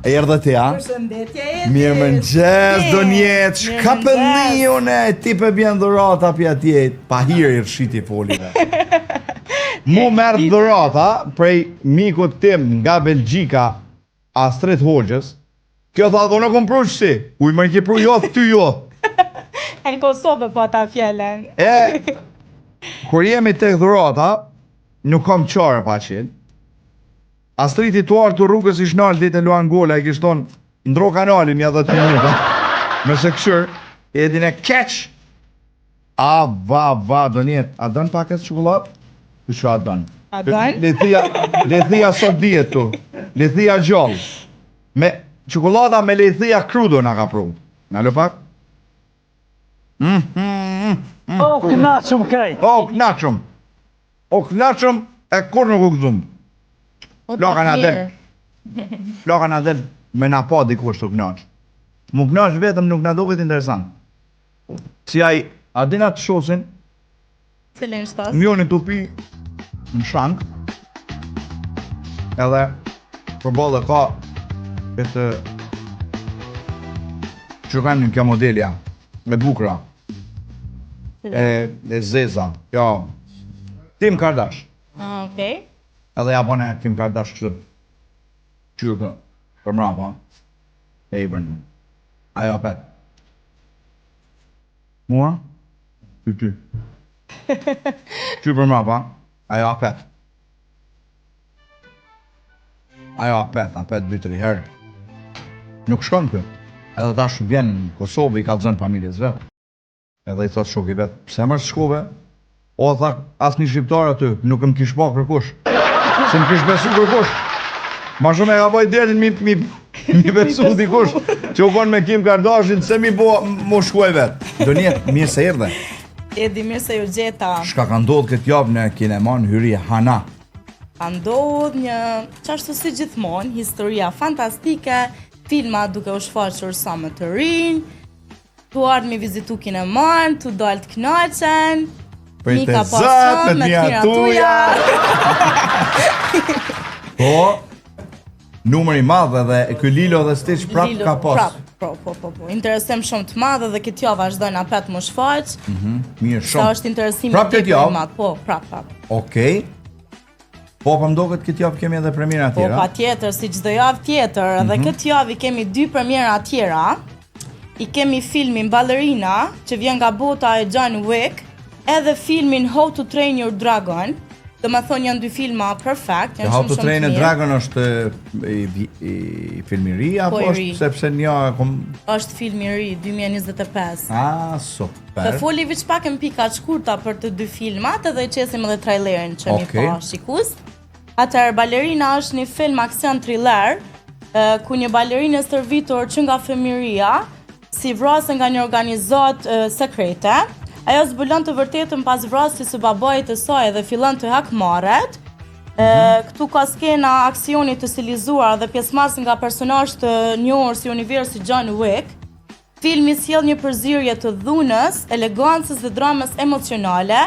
Erdhët ja. Përshëndetje Edi. Mirëmëngjes Donjet, shka pëlli une, ti për bjen dhurata për atje, pa hirë i rëshiti folive. Mu merë dhurata prej mikut tim nga Belgjika, Astrid Hoxhës. Kjo tha, do në kom pru qësi, uj më në ki pru jo, ty jo. E në Kosovë po ta fjellen. Kur jemi tek dhurata, nuk kam qare pa qenë. Astrid i tuar të rrugës i shnalë ditë e luan gola, i kishton ndro kanalin ja 10 minuta. Me se këshër, edhin e keq. Va, Donjet, a dën paket çokoladë? Të që a dën? A dën? Lethia sot diet tu, lethia gjallë. Me çokolada me lethia krudo na ka pru. Na lë pak? O, knaqëm kaj. O, knaqëm e kur nuk u gëzum. Floka na del me na pa dikush të knaq. Mu knaq vetëm nuk na duket interesant. Si ai, a dina të shosin, Cilin shtas? mjoni të pi në shank, edhe përballë ka këtë që kanë një kjo modelja, me bukra, e zeza, jo, Kim Kardash. Okej. Edhe ja bane Kim Kardash kështë qyrë për mrapa, e i bërnë. Ajo apet. Mua? Ty. Qyrë për mrapa, ajo apet. Ajo apet 2-3 herë. Nuk shkon kë. Edhe tash vjen në Kosovë, i ka zënë familjes vetë. Edhe i thot shoki vetë, pse mërë shkove? O, tha, as një shqiptar aty, nuk më kish pa kërkush. Se më kish besu kërkush. Ma shumë e ka boj detin mi besu dikush. Që u konë me Kim Kardashin, se mi bo mu shkuaj vetë. Donjet, mirë se erdhe. Edi, mirë se ju gjeta. Shka ka ndodhë këtë javë në kineman hyri Hana. Ka ndodhë një, qashtu si gjithmonë, historia fantastike, filma duke u shfaqur sa më të rinj, tu ardhë mi vizitu kineman, tu dalë të knaqen, Mika pasion, me të mira tuja. Po, numër i madh edhe ky Lilo dhe Stitch prap ka pas. Po. Interesim shumë të madh dhe këtë javë vazhdojnë apet më shfaq. Mirë Sa shumë. është interesimi Prap këtë javë? Po, prap. Okej. Po, mdoket këtë javë kemi edhe premiera Po, tjera. pa tjetër, si çdo javë tjetër, edhe këtë javë i kemi 2 premiera tjera. I kemi filmin Ballerina, që vjen nga bota e John Wick, edhe filmin How to Train Your Dragon. Do me thonë janë 2 filma perfect, janë How shumë to shumë Train të a mirë. Dragon është i filmi i ri, apo i është ri. sepse një Është film i ri, 2025. Super. Të foli veç pak në pika shkurta për të 2 filmat edhe i qesim edhe trailerin që mi Okej. pa shikus. Atëherë Ballerina është një film aksion thriller, ku një balerinë e stërvitur që nga fëmiria, si vrasë nga një organizat sekrete, ajo zbulon të vërtetën pas vrasjes së babait të saj dhe fillon të hakmarret. Këtu ka skena aksioni të stilizuar dhe pjesëmarrës nga personazh të njohur si universi John Wick. Filmi sjell një përzierje të dhunës, elegancës dhe dramës emocionale,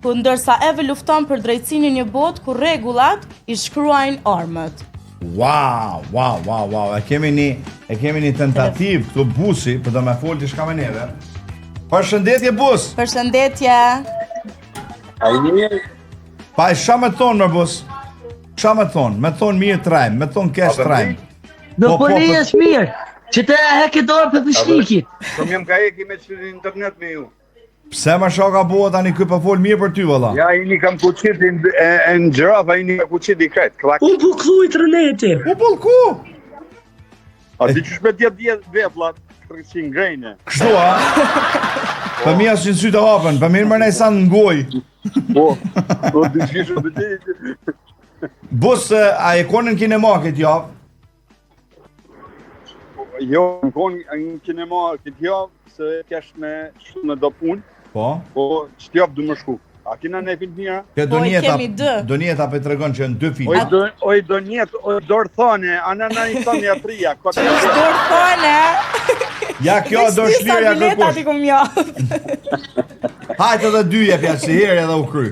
ku ndërsa Eve lufton për drejtsinë një botë ku rregullat i shkruajnë armët. Wow. E kemi një tentativë këtu busi, për do me folë të shka me neve. Përshëndetje bus. Përshëndetje. Pa e shka me thonë më bus? Shka me thonë? Me thonë mirë trajmë, me thonë kesh trajmë. Do po ne jesh mirë, që të heke dorë për fishnikit. Po më ka eki me që internet me ju. Pse më shka ka bua tani ky pa folë mirë për ty valla? Ja, ini kam kuqit në gjirafa, ini ka kuqit i kretë, klak. Unë po këthu i trëneti. U polku! A di që shpet jetë vetlat, 300 grejnë. Kështu a? Për mi asë që në sy të hapën, për mirë më nej sa në ngoj. Po di që shumë bëti. Bus, a e konën kinema këtë javë? Jo, në konë në kinema këtë javë, se kesh me shumë me do punë, Po. po që javë du më shku. A kina ne film mira? Po, i kemi 2. Donjeta për të regon që në 2 filma. Oj do njetë, oj dorë thone, anana i thonë jatria, kote Dorë thone. Ja kjo do shlirja kërkush. Kum javë. Hajtë edhe 2 jepja si herë edhe u kry.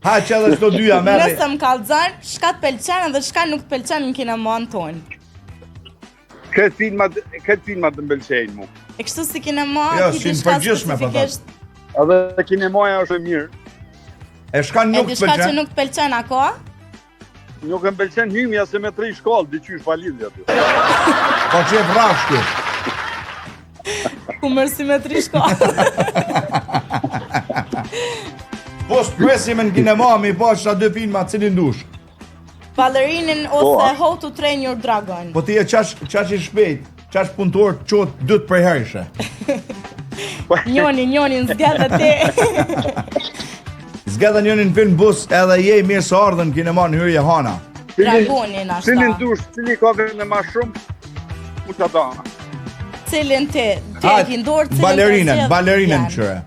Hajtë që edhe shto 2 merri. Nëse më kallëzën, shka të pëlqen dhe shka nuk të pëlqen në kinemon tonë. Këtë filmat të mbëlqejnë mu. E kështu si kinema, Jo, ki si në diçka përgjithshme, po specifikisht. Edhe kinemaja është e mirë. E shka E nuk të diçka që pëlqen? nuk të pëlqen ako? Nuk e mbëlqen hymja se me 3 shkallë, diqysh pa lidhje aty. Po që e vrashku. Ku mërsi me 3 shkallë. Po s'presim në kinema, mi po që 2 filma, cilin dush. Ballerinin ose How to Train Your Dragon. Po ti e qash i shpejt, qash punëtor të qotë 2 për herëshe. Njoni në zgjadë ti. Zgeda njënin film bus edhe je mirë së ardhen kinema në hyrje hana. Dragonin ashta. Cilin dush, cili ka vende ma shumë, mu që ata. Cilin ti e hindor, cilin Balerinën qëre.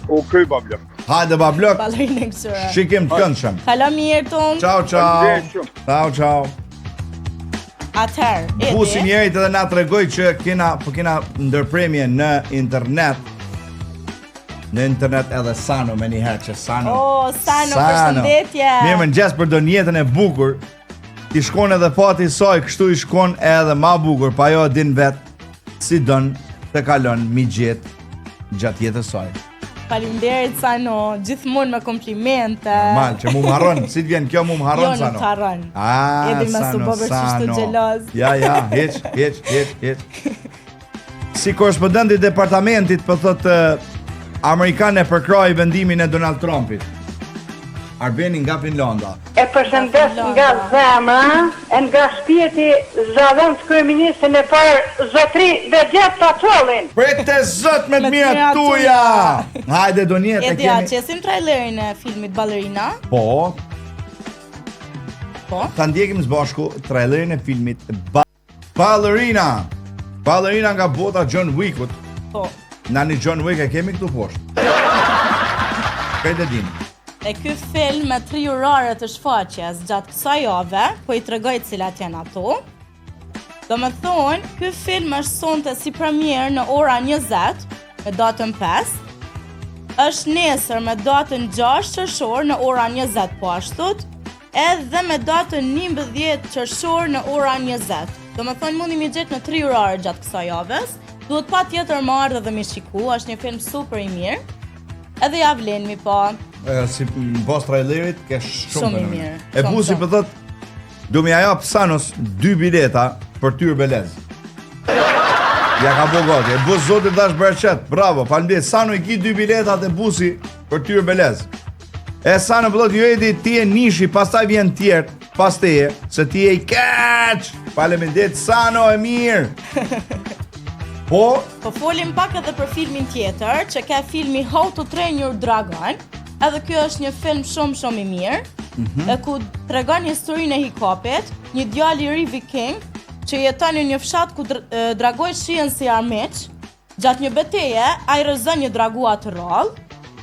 O këj bablë. Hajde bablok, Balerinën kësure. shikim të këndshëm. Kalo mirë ton. Ciao, Faleminderit shumë. Ciao. Atëherë, Busi edi. njerit edhe na tregoj që kena ndërpremje në internet. Në internet edhe Sano me njëherë që Sano. Sano, përshëndetje. Mirë më ngjes për do njetën e bukur. Ti shkon edhe fati i saj, kështu i shkon edhe ma bukur, pa jo din vet si don të kalon mi gjet gjatë jetës saj. Faleminderit Sano, gjithmonë me komplimente. Mal, që mu më harron, si të vjen kjo mu më harron Jo, nuk Sano. të harron. Ah, Edhe me su bëbër që shtu gjeloz. Ja, hiq. Si korespondent i departamentit për thotë Amerikanë e përkroi vendimin e Donald Trumpit. Arbeni nga Finlanda. E përshëndes nga zemra, e nga shpirti zëdhën të kryeministin e parë zotri dhe gjetë Patollin. Prete zot me të Me të mirat mirat tuja. Hajde do njetë e Edi, a kemi. qesim trailerin e filmit Ballerina? Po, Po. ta ndjekim së bashku trailerin e filmit Ballerina. Ballerina nga bota John Wickut. Po. Nani John Wick e kemi këtu poshtë. Këtë e din. E ky film me 3 urare të shfaqjes gjatë kësaj jave, po i tregoj cilat janë ato. Do me thonë, ky film është sonte si premier në ora 20 me datën 5, është nesër me datën 6 qershor në ora 20 po ashtut, edhe me datën 11 qershor në ora 20. Do me thonë, mundi mi gjetë në 3 urare gjatë kësaj javes, duhet pa tjetër më ardhe dhe mi shiku, është një film super i mirë, edhe ja vlen mi po. Si në bos trailerit ke Shumë i mirë, E shumë, busi shumë. për thot do m'ja jap Sanos 2 bileta për tyr belez. Ja ka bo gati. E bus zotit dash bërqet. Bravo, faleminderit. Sano i ki 2 biletat e busi për tyr belez. E Sano për thot jo edi ti e nishi, pastaj vjen tjerë, pas teje, se ti e i keq. Faleminderit Sano e mirë. Po, Po folim pak edhe për filmin tjetër, që ka filmi How to Train Your Dragon, edhe kjo është një film shumë i mirë, e ku tregon historinë e hikopit, një djalë i ri viking që jeton në një fshat ku dragojt shihen si armiq. Gjatë një betejë, ai rrezon një dragua të rrallë,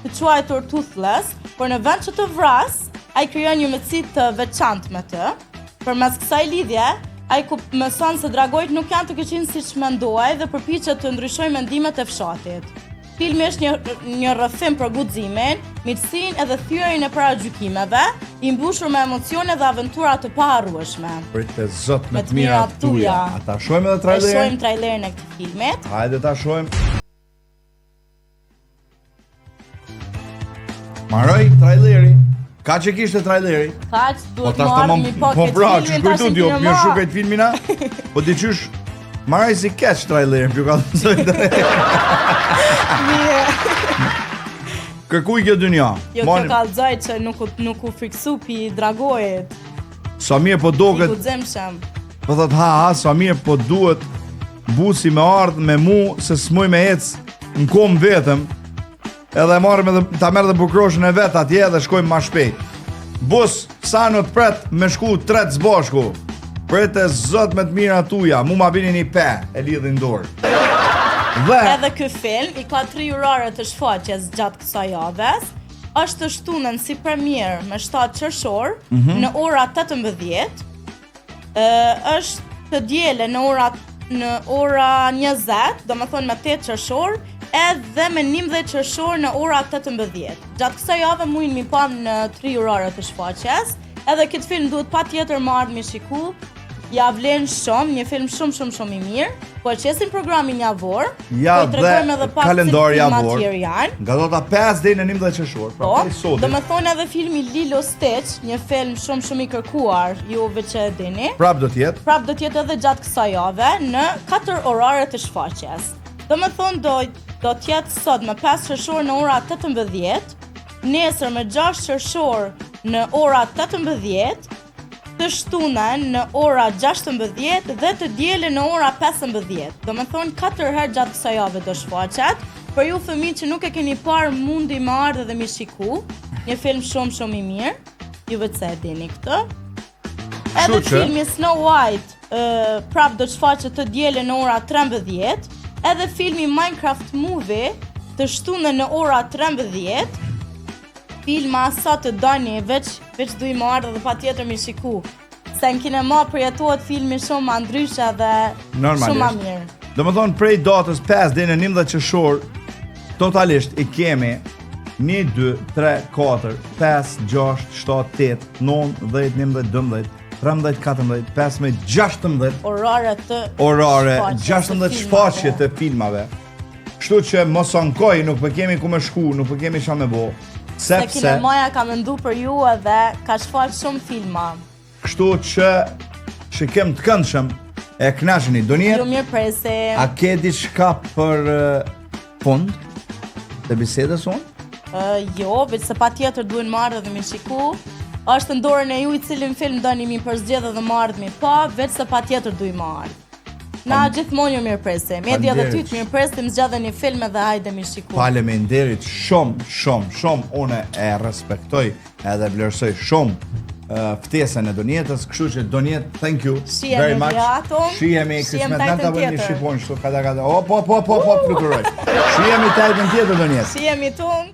të quajtur Toothless, por në vend që të vras, ai krijon një mëtësi të veçantë me të. Përmes kësaj lidhje, ai ku mëson se dragojt nuk janë të këqij siç mendohej dhe përpiqet të ndryshojë mendimet e fshatit. Filmi është një rrëfim për guximin, mirësinë edhe thyrjen e paragjykimeve, i mbushur me emocione dhe aventura të paharrueshme. Pritë zot me Me të të mirat mirat tuja. tuja. A ta shohim edhe E trailerin? shohim trailerin e këtij filmit. Hajde ta shohim. Maroj traileri. Ka që kishte traileri? Kaq duhet tash të tamam, marrë një po po këtë pra, që filmin kujtu tash t'jo, në mirë kinema. shukajt filmina, po ti qysh, maraj si keq trailerin, pjo ka të zojtë. Kërkuj kjo dynja. Jo, kjo kallëzoj që nuk u friksu pi dragojit, Sa mirë po i doket, guximshëm. po thot ha, sa mirë po duhet busi me ardh me mu, se s'muj me ec në kom vetëm, edhe marrim edhe ta merr edhe bukroshën e vet atje dhe shkojmë më shpejt. Bus, sa në të pret me shku 3 zbashku. Pret e zot me të mira tuja, mu ma vini një pe, e lidhin dorë. Dhe, Edhe ky film i ka 3 urare të shfaqjes gjatë kësaj javes. Është të shtunën si premier me 7 qershor në ora 18. Është të diele në ora 20, domethënë me 8 qershor, edhe me 11 qershor në ora 18. Gjatë kësaj jave mujnë mi pam në 3 urare të shfaqjes, edhe këtë film duhet patjetër më ardh mi shiku, Ja vlen shumë, një film shumë i mirë. Po qesim programin javor, Ja, po i tregojmë dhe edhe pak kalendari filmat javor. tjerë janë. Nga data 5 deri në 11 qershor. Pra, Po, prej sotit. do me thonë edhe filmi Lilo Stitch, një film shumë i kërkuar, juve që e dini. Prap do t'jetë. Prap do t'jetë edhe gjatë kësaj jave në 4 orare të shfaqjes. Do me thonë do t'jetë sot me 5 qershor në ora 18, nesër me 6 qershor në ora 18, të shtunën në ora 16 dhe të dielën në ora 15. Do me thonë 4 herë gjatë kësaj jave do shfaqet. Për ju fëmijë që nuk e keni parë, mundi më ardhe dhe mi shiku. Një film shumë i mirë. Ju vetë se e dini këtë. Edhe Kështu që- filmi Snow White prap do të shfaqet të dielën në ora 13. Edhe filmi Minecraft Movie të shtunën në ora 13. Filma sa të doni, veç duj më ardhe dhe pa tjetër mi shiku. Se në kinema përjetohet filmi shumë ma ndryshe dhe shumë ma mirë. Do më thonë prej datës 5 deri në 11 qershor, totalisht i kemi 1, 2, 3, 4, 5, 6, 7, 8, 9, 10, 11, 12, 13, 14, 15, 16 Orare të orare, shfaqjes 16 të shfaqje filmave. të filmave. Kështu që mos ankoj, nuk për kemi ku me shku, nuk për kemi qa me bo. Se Sepse, kinemaja ka mendu për ju edhe ka shfaq shumë filma. kështu që shikim të këndshëm, e knasheni. Do Ju njetë, mirë presim. a ke diçka për fund të bisedës unë? Jo, veç se pa tjetër duhen më ardhe dhe mi shiku. Është në dorën e ju i cilin film doni mi përzgjedhë dhe më ardhë mi pa, veç se pa tjetër duhen më ardhë. Na gjithmonë ju mirë presim. Media dhe ty Faleminderit. të mirë presim, zgjadheni filme dhe hajde mi shiku. Faleminderit shumë, une e respektoj edhe vlerësoj shumë ftesën e Donjetës, kështu që Donjet, thank you Shihemi very much. Riaton. Shihemi Shihem Krismet tajtën Nanta vëni tjetër. shqipon kështu kada. Po, fluturoj. Shihemi tajtën tjetër Donjet. Shihemi tung.